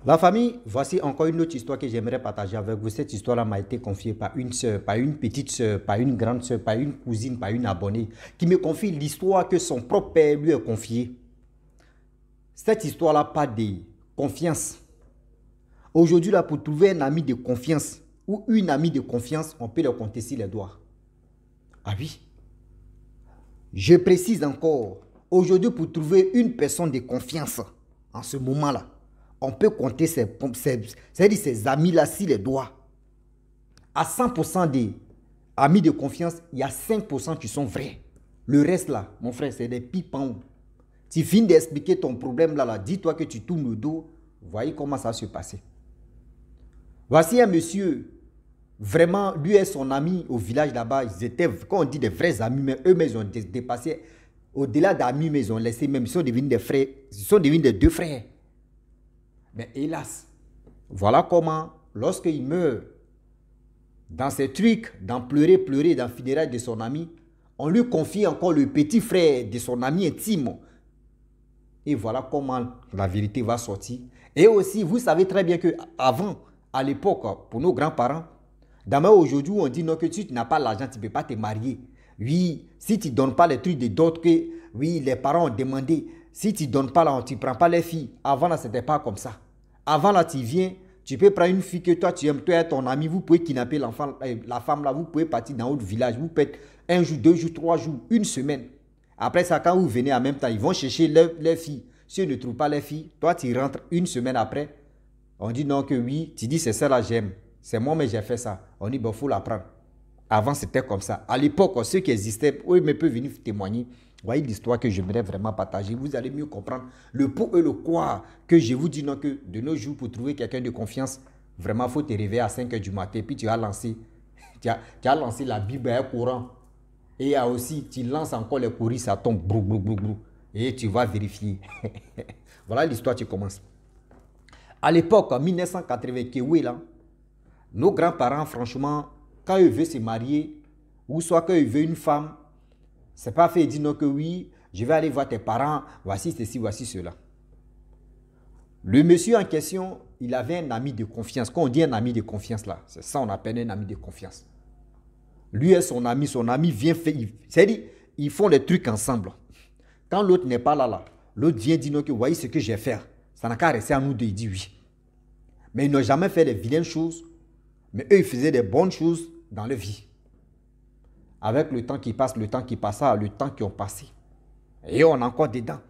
La famille, voici encore une autre histoire que j'aimerais partager avec vous. Cette histoire-là m'a été confiée par une soeur, par une petite soeur, par une grande soeur, par une cousine, par une abonnée, qui me confie l'histoire que son propre père lui a confiée. Cette histoire-là parle de confiance. Aujourd'hui, là, pour trouver un ami de confiance ou une amie de confiance, on peut le compter sur les doigts. Ah oui. Je précise encore, aujourd'hui, pour trouver une personne de confiance, en ce moment-là, on peut compter ses amis-là sur les doigts. À 100% des amis de confiance, il y a 5% qui sont vrais. Le reste là, mon frère, c'est des pipons. Tu finis d'expliquer ton problème là, dis-toi que tu tournes le dos, voyez comment ça se passer. Voici un monsieur, vraiment, lui et son ami au village là-bas, ils étaient, quand on dit des vrais amis, mais eux-mêmes, ils ont dépassé, au-delà d'amis, mais ils ont laissé même, ils sont devenus des frères, ils sont devenus des deux frères. Mais hélas, voilà comment, lorsqu'il meurt, dans ses trucs, dans pleurer, dans le funérail de son ami, on lui confie encore le petit frère de son ami intime. Et voilà comment la vérité va sortir. Et aussi, vous savez très bien qu'avant, à l'époque, pour nos grands-parents, d'abord aujourd'hui, on dit non, que si tu n'as pas l'argent, tu ne peux pas te marier. Oui, si tu ne donnes pas les trucs de d'autres que, oui, les parents ont demandé, si tu ne donnes pas là, tu ne prends pas les filles. Avant là, ce n'était pas comme ça. Avant là, tu viens, tu peux prendre une fille que toi tu aimes, toi et ton ami, vous pouvez kidnapper l'enfant, la femme là, vous pouvez partir dans votre village, vous faites un jour, 2 jours, 3 jours, une semaine. Après ça, quand vous venez en même temps, ils vont chercher les filles. Si ils ne trouvent pas les filles, toi tu rentres une semaine après. On dit non que oui, tu dis c'est ça là j'aime. C'est moi mais j'ai fait ça. On dit bon, il faut l'apprendre. Avant c'était comme ça. À l'époque, ceux qui existaient, eux me peuvent venir témoigner. Voyez l'histoire que j'aimerais vraiment partager. Vous allez mieux comprendre le pour et le quoi que je vous dis non que de nos jours pour trouver quelqu'un de confiance, vraiment il faut te réveiller à 5 h du matin puis tu as lancé, tu as lancé la Bible à un courant. Et aussi, tu lances encore les courriers, ça tombe, brou, brou, brou, brou, et tu vas vérifier. Voilà l'histoire, tu commences. À l'époque, en 1980, oui, là, nos grands-parents, franchement, quand ils veulent se marier, ou soit quand ils veulent une femme, c'est pas fait, ils disent non que oui, je vais aller voir tes parents, voici ceci, voici cela. Le monsieur en question, il avait un ami de confiance. Quand on dit un ami de confiance là, c'est ça on appelle un ami de confiance. Lui et son ami vient faire, c'est-à-dire, ils font les trucs ensemble. Quand l'autre n'est pas là, l'autre vient dire non que voyez ce que je vais faire. Ça n'a qu'à rester à nous deux, il dit oui. Mais ils n'ont jamais fait des vilaines choses, mais eux ils faisaient des bonnes choses dans leur vie. Avec le temps qui passe, le temps qui passa, le temps qui ont passé. Et on est encore dedans.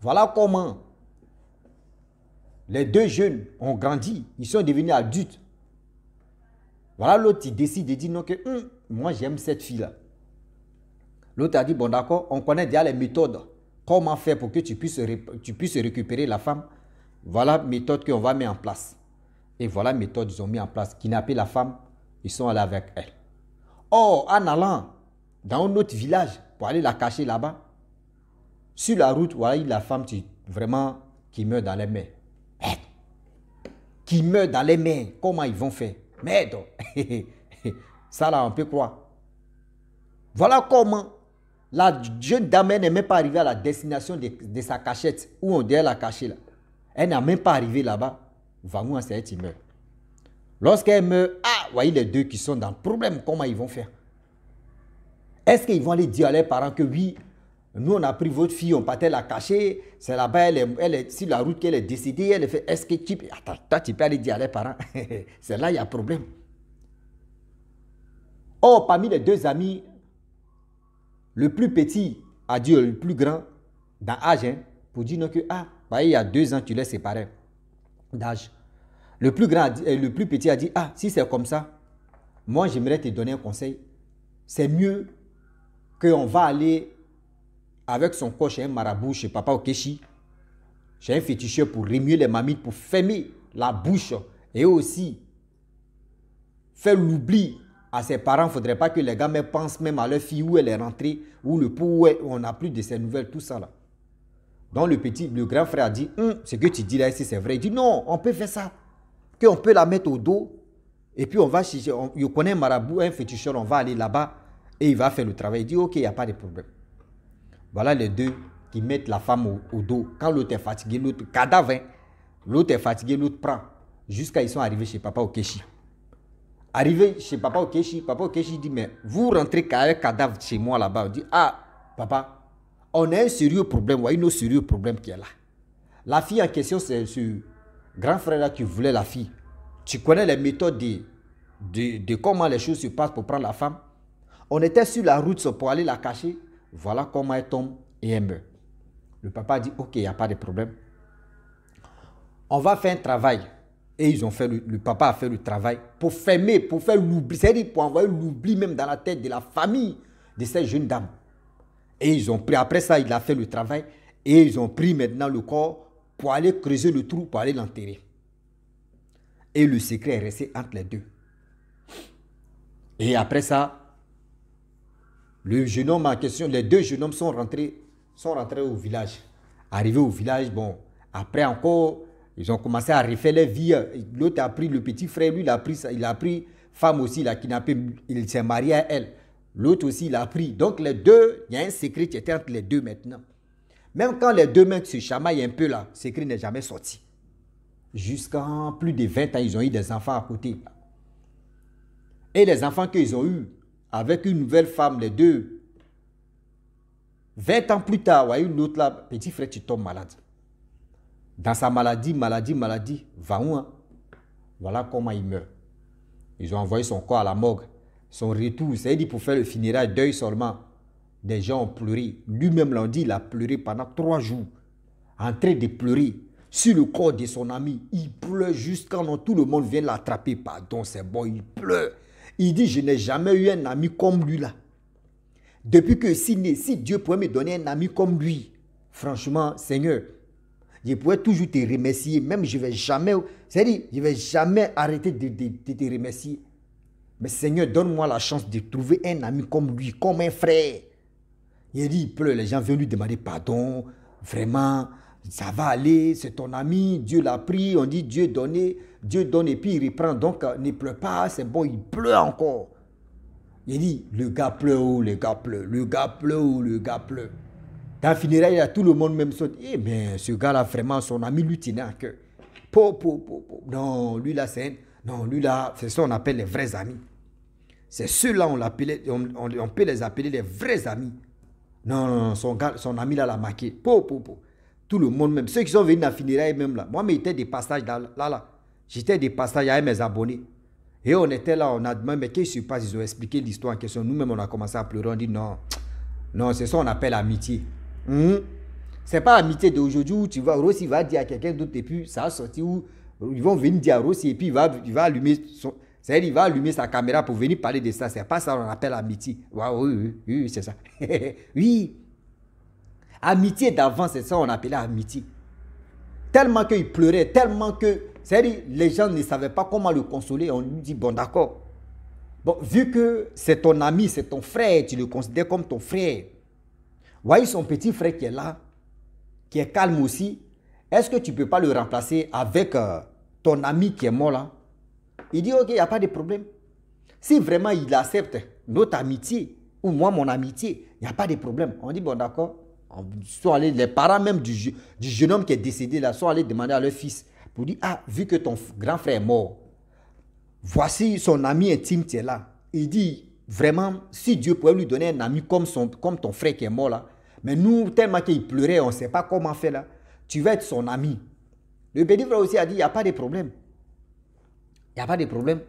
Voilà comment les deux jeunes ont grandi, ils sont devenus adultes. Voilà l'autre, il décide de dire non que moi j'aime cette fille-là. L'autre a dit bon d'accord, on connaît déjà les méthodes. Comment faire pour que tu puisses récupérer la femme. Voilà la méthode qu'on va mettre en place. Et voilà la méthode qu'ils ont mis en place. Kidnapper la femme, ils sont allés avec elle. Or, en allant dans un autre village pour aller la cacher là-bas, sur la route, voilà la femme vraiment qui meurt dans les mains. Merde. Qui meurt dans les mains. Comment ils vont faire? Merde. Ça là, on peut croire. Voilà comment la jeune dame n'est même pas arrivée à la destination de sa cachette où on devait la cacher là. Elle n'a même pas arrivé là-bas. Vraiment, c'est elle qui meurt. Lorsqu'elle meurt, voyez les deux qui sont dans le problème, comment ils vont faire? Est-ce qu'ils vont aller dire à leurs parents que oui, nous on a pris votre fille, on partait la cacher, c'est là-bas, elle est sur la route qu'elle est décédée, elle est fait, est-ce que tu peux, attends, toi tu peux aller dire à leurs parents, c'est là il y a problème. Or, parmi les deux amis, le plus petit a dit le plus grand dans l'âge, pour dire non que, il y a 2 ans, tu les séparais d'âge. Le plus petit a dit, si c'est comme ça, moi j'aimerais te donner un conseil. C'est mieux qu'on va aller avec son corps chez un marabout, chez Papa Okeshi, chez un féticheur pour remuer les mamites, pour fermer la bouche et aussi faire l'oubli à ses parents. Il ne faudrait pas que les gars pensent même à leur fille où elle est rentrée, ou le pot où on n'a plus de ses nouvelles, tout ça là. Donc le grand frère a dit, ce que tu dis là, si c'est vrai. Il dit, non, on peut faire ça. Qu'on peut la mettre au dos, et puis on va chercher, je connais un marabout, un féticheur, on va aller là-bas, et il va faire le travail. Il dit, ok, il n'y a pas de problème. Voilà les deux qui mettent la femme au dos. Quand l'autre est fatigué, l'autre cadavre, L'autre est fatigué, l'autre prend. Jusqu'à ils sont arrivés chez Papa Okechi. Arrivé chez Papa Okechi dit, mais vous rentrez avec un cadavre chez moi là-bas. On dit, ah, papa, on a un sérieux problème, ouais, un autre sérieux problème qui est là. La fille en question, c'est ce grand frère-là qui voulait la fille. Tu connais les méthodes de comment les choses se passent pour prendre la femme. On était sur la route pour aller la cacher. Voilà comment elle tombe et elle meurt. Le papa dit, ok, il n'y a pas de problème. On va faire un travail. Et ils ont fait le papa a fait le travail pour fermer, pour faire l'oubli. C'est-à-dire pour envoyer l'oubli même dans la tête de la famille de cette jeune dame. Et ils ont pris, après ça, il a fait le travail. Et ils ont pris maintenant le corps pour aller creuser le trou, pour aller l'enterrer. Et le secret est resté entre les deux. Et après ça, le jeune homme en question, les deux jeunes hommes sont rentrés au village. Arrivés au village, bon, après encore, ils ont commencé à refaire leur vie. L'autre a pris le petit frère, lui, il a pris femme aussi, il a kidnappé, il s'est marié à elle. L'autre aussi, il a pris. Donc les deux, il y a un secret qui était entre les deux maintenant. Même quand les deux mecs se chamaillent un peu là, le secret n'est jamais sorti. Jusqu'à plus de 20 ans, ils ont eu des enfants à côté. Et les enfants qu'ils ont eus, avec une nouvelle femme, les deux, 20 ans plus tard, voyez une autre là, petit frère, tu tombes malade. Dans sa maladie, va où hein? Voilà comment il meurt. Ils ont envoyé son corps à la morgue. Son retour, c'est-à-dire pour faire le funérail, deuil seulement. Des gens ont pleuré. Lui-même l'a dit, il a pleuré pendant 3 jours. En train de pleurer sur le corps de son ami. Il pleure jusqu'à quand tout le monde vient l'attraper. Pardon, c'est bon, il pleure. Il dit, je n'ai jamais eu un ami comme lui là. Depuis que je suis né, si Dieu pouvait me donner un ami comme lui, franchement, Seigneur, je pourrais toujours te remercier. Même je ne vais jamais, c'est-à-dire, je ne vais jamais arrêter de te remercier. Mais Seigneur, donne-moi la chance de trouver un ami comme lui, comme un frère. Il dit, il pleure, les gens viennent lui demander pardon. Vraiment, ça va aller, c'est ton ami, Dieu l'a pris. On dit Dieu donne et puis il reprend. Donc ne pleure pas, c'est bon, il pleure encore. Il dit, le gars pleure, le gars pleure, le gars pleure, le gars pleure. Dans le funérail, il y a tout le monde même saute. Eh bien, ce gars-là, vraiment, son ami lui tenait à cœur. Non, lui là, c'est ça qu'on appelle les vrais amis. C'est ceux-là, on peut les appeler les vrais amis. Non, son ami là l'a marqué. Tout le monde même. Ceux qui sont venus dans le funérail même là. Moi, mais j'étais des passages là. J'étais des passages avec mes abonnés. Et on était là, on a demandé, mais qu'est-ce qui se passe? Ils ont expliqué l'histoire en question. Nous-mêmes, on a commencé à pleurer. On dit non, c'est ça qu'on appelle amitié. C'est pas amitié d'aujourd'hui où tu vas, Rossi va dire à quelqu'un d'autre et puis ça va sortir où ils vont venir dire à Rossi et puis il va allumer c'est-à-dire il va allumer sa caméra pour venir parler de ça. C'est pas ça qu'on appelle amitié. Oui, c'est ça. Oui. Amitié d'avant, c'est ça qu'on appelait amitié. Tellement qu'il pleurait, tellement que, c'est-à-dire les gens ne savaient pas comment le consoler. On lui dit, bon d'accord. Bon, vu que c'est ton ami, c'est ton frère, tu le considères comme ton frère. Voyez son petit frère qui est là, qui est calme aussi. Est-ce que tu ne peux pas le remplacer avec ton ami qui est mort là? Il dit, ok, il n'y a pas de problème. Si vraiment il accepte notre amitié, ou moi mon amitié, il n'y a pas de problème. On dit, bon d'accord. Les parents même du jeune homme qui est décédé là, sont allés demander à leur fils pour dire, ah, vu que ton grand frère est mort, voici son ami intime qui est là. Il dit, vraiment, si Dieu pouvait lui donner un ami comme ton frère qui est mort là, mais nous, tellement qu'il pleurait, on ne sait pas comment faire là, tu vas être son ami. Le petit frère aussi a dit, il n'y a pas de problème. Il n'y a pas de problème.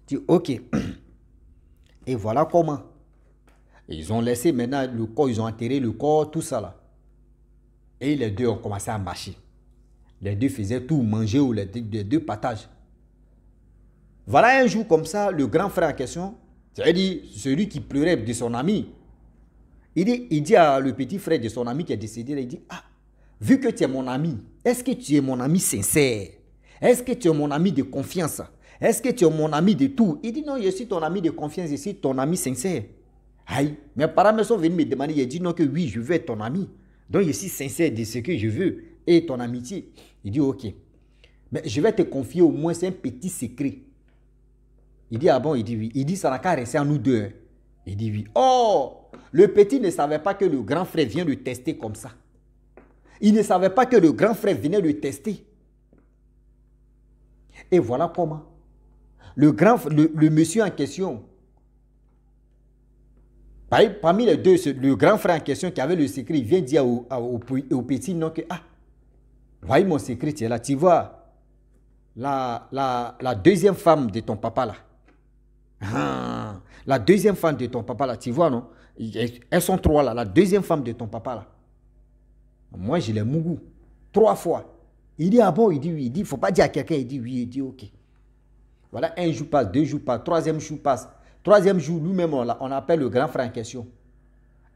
Tu dis, ok. Et voilà comment. Ils ont laissé maintenant le corps, ils ont enterré le corps, tout ça là. Et les deux ont commencé à marcher. Les deux faisaient tout, manger ou les deux partages. Voilà un jour comme ça, le grand frère en question, c'est-à-dire celui qui pleurait de son ami, il dit à le petit frère de son ami qui est décédé, il dit, ah, vu que tu es mon ami, est-ce que tu es mon ami sincère? Est-ce que tu es mon ami de confiance? Est-ce que tu es mon ami de tout? Il dit, non, je suis ton ami de confiance, je suis ton ami sincère. Aïe, mes parents sont venus me demander, il dit non que oui, je veux être ton ami. Donc je suis sincère de ce que je veux et ton amitié. Il dit ok, mais je vais te confier au moins un petit secret. Il dit ah bon, il dit oui. Il dit ça n'a qu'à rester à nous deux. Hein. Il dit oui. Oh, le petit ne savait pas que le grand frère vient le tester comme ça. Il ne savait pas que le grand frère venait le tester. Et voilà comment. Le monsieur en question, parmi les deux, le grand frère en question qui avait le secret, il vient dire au petit non que, ah, voyez mon secret, tu es là. Tu vois, la deuxième femme de ton papa là. Ah, la deuxième femme de ton papa là, tu vois, non? Elles sont trois là. La deuxième femme de ton papa là. Moi, je l'ai mougou. 3 fois. Il dit, ah bon, il dit oui. Il dit, il ne faut pas dire à quelqu'un. Il dit oui, il dit ok. Voilà, 1 jour passe, 2 jours passe, 3e jour passe. 3e jour, nous-mêmes, on appelle le grand frère en question.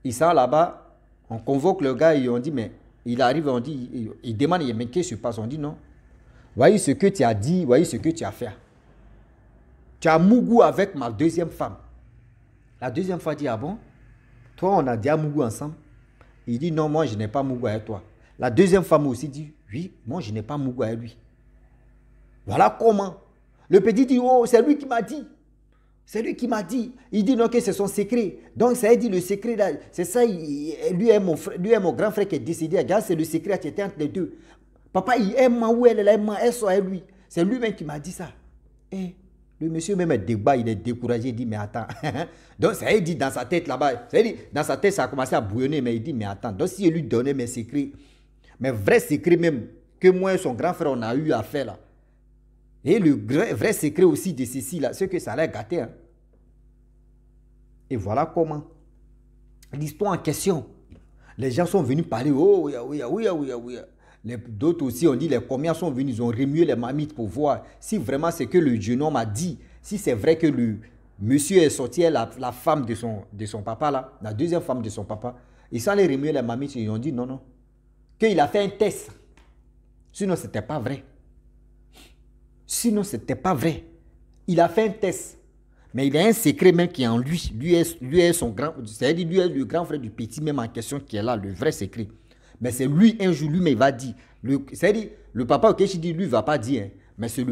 Il sort là-bas, on convoque le gars et on dit, mais il arrive, on dit, il demande, mais qu'est-ce qui se passe? On dit non. Voyez ce que tu as dit, voyez ce que tu as fait. Tu as mougou avec ma deuxième femme. La deuxième fois dit, ah bon? Toi, on a déjà mougou ensemble. Il dit, non, moi, je n'ai pas mougou avec toi. La deuxième femme aussi dit, oui, moi, je n'ai pas mougou avec lui. Voilà comment. Le petit dit, oh, c'est lui qui m'a dit. C'est lui qui m'a dit. Il dit non, que c'est son secret. Donc, ça a dit le secret là. C'est ça, lui est mon grand frère qui est décédé. Regarde, c'est le secret qui était entre les deux. Papa, il aime moi ou elle aime moi, elle soit avec lui. C'est lui-même qui m'a dit ça. Et le monsieur même est débat, il est découragé, il dit, mais attends. Donc, ça a dit dans sa tête là-bas. Dans sa tête, ça a commencé à bouillonner, mais il dit, mais attends. Donc, si je lui donnais mes secrets, mes vrais secrets même, que moi et son grand frère, on a eu à faire là. Et le vrai secret aussi de ceci là, c'est que ça l'a gâté. Hein. Et voilà comment. L'histoire en question. Les gens sont venus parler. Oh, oui. D'autres aussi ont dit, les commerçants sont venus, ils ont remué les marmites pour voir si vraiment c'est que le jeune homme a dit. Si c'est vrai que le monsieur est sorti, la femme de son papa là, la deuxième femme de son papa. Ils sont allés remuer les marmites et ils ont dit non. Qu'il a fait un test. Sinon, ce n'était pas vrai. Sinon, ce n'était pas vrai. Il a fait un test. Mais il a un secret même qui est en lui. Lui est son grand... C'est-à-dire, lui est le grand frère du petit même en question qui est là, le vrai secret. Mais c'est lui, un jour, lui-même, il va dire. C'est-à-dire, le papa Okechi dit, lui, il ne va pas dire. Hein, mais c'est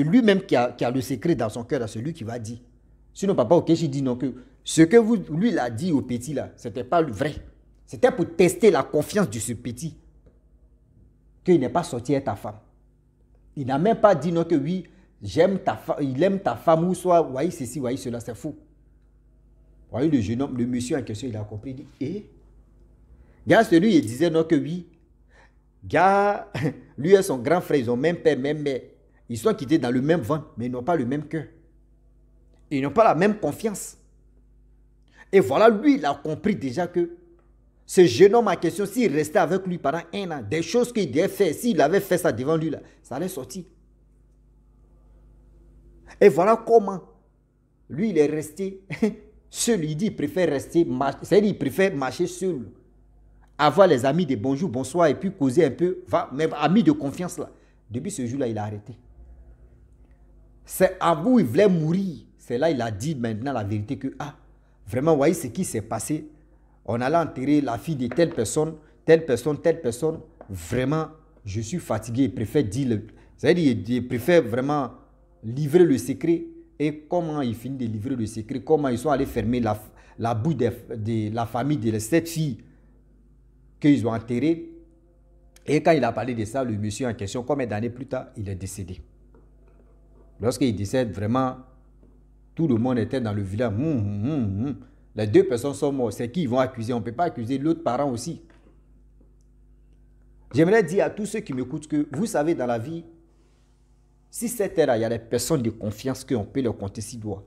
lui-même qui a le secret dans son cœur, c'est lui qui va dire. Sinon, papa Okechi dit non, que ce que lui, il a dit au petit, là, ce n'était pas le vrai. C'était pour tester la confiance de ce petit. Qu'il n'est pas sorti avec ta femme. Il n'a même pas dit non que oui, j'aime ta femme, il aime ta femme ou soit, voyez ceci, voyez cela, c'est faux. Voyez le jeune homme, le monsieur en question, il a compris, il dit, gars, celui, il disait non que oui, gars, lui et son grand frère, ils ont même père, même mère. Ils sont quittés dans le même ventre, mais ils n'ont pas le même cœur. Ils n'ont pas la même confiance. Et voilà, lui, il a compris déjà que ce jeune homme en question, s'il restait avec lui pendant 1 an, des choses qu'il devait faire, s'il avait fait ça devant lui, là, ça allait sortir. Et voilà comment. Lui, il est resté seul. Il dit il préfère rester, c'est-à-dire il préfère marcher seul. Avoir les amis de bonjour, bonsoir, et puis causer un peu, mais amis de confiance là. Depuis ce jour-là, il a arrêté. C'est à vous, il voulait mourir. C'est là il a dit maintenant la vérité que, vraiment, voyez ce qui s'est passé. On allait enterrer la fille de telle personne. Vraiment, je suis fatigué. Il préfère dire, c'est-à-dire, il préfère vraiment livrer le secret. Et comment il finit de livrer le secret? Comment ils sont allés fermer la bouche de la famille de cette fille qu'ils ont enterrée. Et quand il a parlé de ça, le monsieur en question, combien d'années plus tard, il est décédé. Lorsqu'il décède, vraiment, tout le monde était dans le village. Les 2 personnes sont mortes. C'est qui ils vont accuser? On ne peut pas accuser l'autre parent aussi. J'aimerais dire à tous ceux qui m'écoutent que vous savez dans la vie, si cette terre-là, il y a des personnes de confiance qu'on peut leur compter 6 doigts.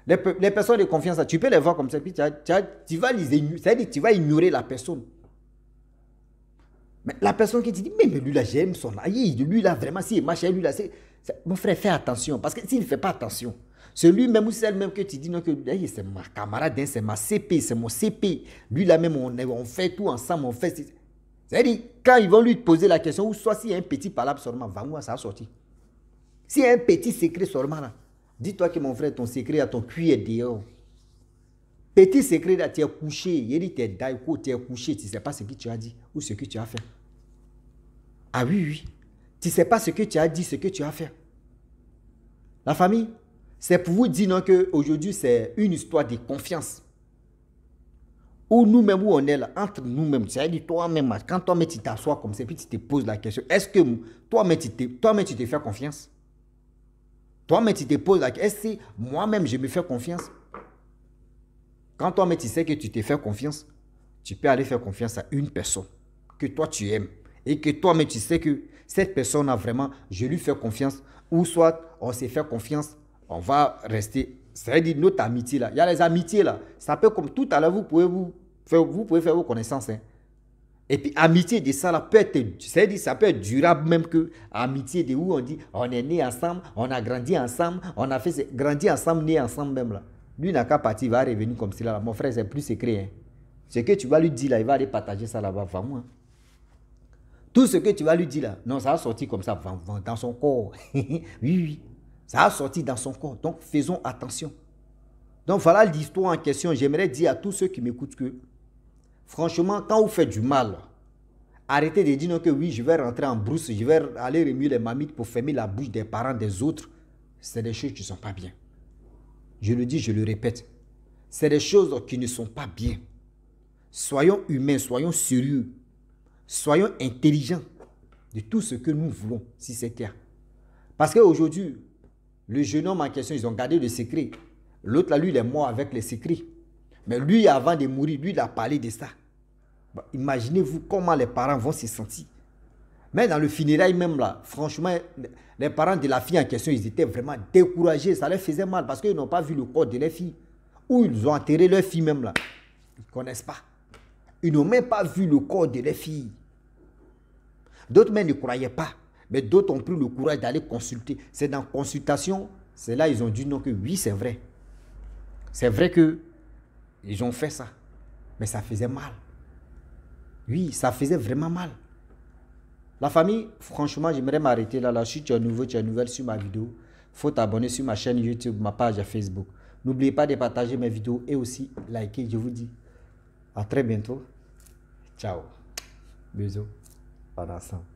Les personnes de confiance, tu peux les voir comme ça, puis tu vas les ignorer, c'est-à-dire tu vas ignorer la personne. Mais la personne qui te dit, mais lui là, j'aime son aïe, lui là, vraiment, s'il marche, lui là, mon frère, fais attention, parce que s'il ne fait pas attention, c'est lui-même ou celle-même que tu dis, non, que c'est ma camarade, c'est ma CP, c'est mon CP, lui là même, on fait tout ensemble, on fait... C'est-à-dire, quand ils vont lui poser la question, ou soit s'il y a un petit palabre seulement, va-moi, ça a sorti. S'il y a un petit secret seulement là, dis-toi que mon frère, ton secret à ton cuir est dehors. Petit secret là, tu es couché, il dit tu es couché, tu ne sais pas ce que tu as dit ou ce que tu as fait. Ah oui. Tu ne sais pas ce que tu as dit, ce que tu as fait. La famille, c'est pour vous dire non qu'aujourd'hui, c'est une histoire de confiance. Où nous-mêmes, où on est là, entre nous-mêmes, c'est-à-dire toi-même, quand toi-même tu t'assois comme ça, puis tu te poses la question, est-ce que toi-même tu te fais confiance? Toi-même, tu te poses la question, est-ce que moi-même, je me fais confiance? Quand toi-même, tu sais que tu te fais confiance, tu peux aller faire confiance à une personne que toi, tu aimes. Et que toi-même, tu sais que cette personne a vraiment, je lui fais confiance. Ou soit, on s'est fait confiance, on va rester. C'est-à-dire notre amitié là. Il y a les amitiés là. Ça peut comme tout à l'heure, vous pouvez faire vos connaissances. Hein. Et puis, amitié de ça là peut être, c'est-à-dire ça peut être durable même que amitié de où on dit, on est né ensemble, on a grandi ensemble, on a fait grandi ensemble, né ensemble même là. Lui n'a qu'à partir, il va revenir comme cela. Mon frère, c'est plus secret. Hein. Ce que tu vas lui dire là, il va aller partager ça là-bas, vraiment. Tout ce que tu vas lui dire là, non, ça va sortir comme ça dans son corps. Oui, oui, ça va sortir dans son corps. Donc, faisons attention. Donc, voilà l'histoire en question. J'aimerais dire à tous ceux qui m'écoutent que, franchement, quand vous faites du mal, arrêtez de dire non que oui, je vais rentrer en brousse, je vais aller remuer les mamites pour fermer la bouche des parents des autres. C'est des choses qui ne sont pas bien. Je le dis, je le répète. C'est des choses qui ne sont pas bien. Soyons humains, soyons sérieux. Soyons intelligents de tout ce que nous voulons, si c'est clair. Parce qu'aujourd'hui, le jeune homme en question, ils ont gardé le secret. L'autre là, lui, il est mort avec les secrets. Mais lui, avant de mourir, lui, il a parlé de ça. Bon, imaginez-vous comment les parents vont se sentir. Mais dans le funérail même là, franchement, les parents de la fille en question, ils étaient vraiment découragés. Ça leur faisait mal parce qu'ils n'ont pas vu le corps de leur fille. Ou ils ont enterré leur fille même là. Ils ne connaissent pas. Ils n'ont même pas vu le corps de leur fille. D'autres même ne croyaient pas. Mais d'autres ont pris le courage d'aller consulter. C'est dans consultation, c'est là ils ont dit non que oui, c'est vrai. C'est vrai que ils ont fait ça. Mais ça faisait mal. Oui, ça faisait vraiment mal. La famille, franchement, j'aimerais m'arrêter là. Si tu es nouveau, tu es nouvelle sur ma vidéo, il faut t'abonner sur ma chaîne YouTube, ma page Facebook. N'oubliez pas de partager mes vidéos et aussi liker. Je vous dis à très bientôt. Ciao. Bisous. On ensemble.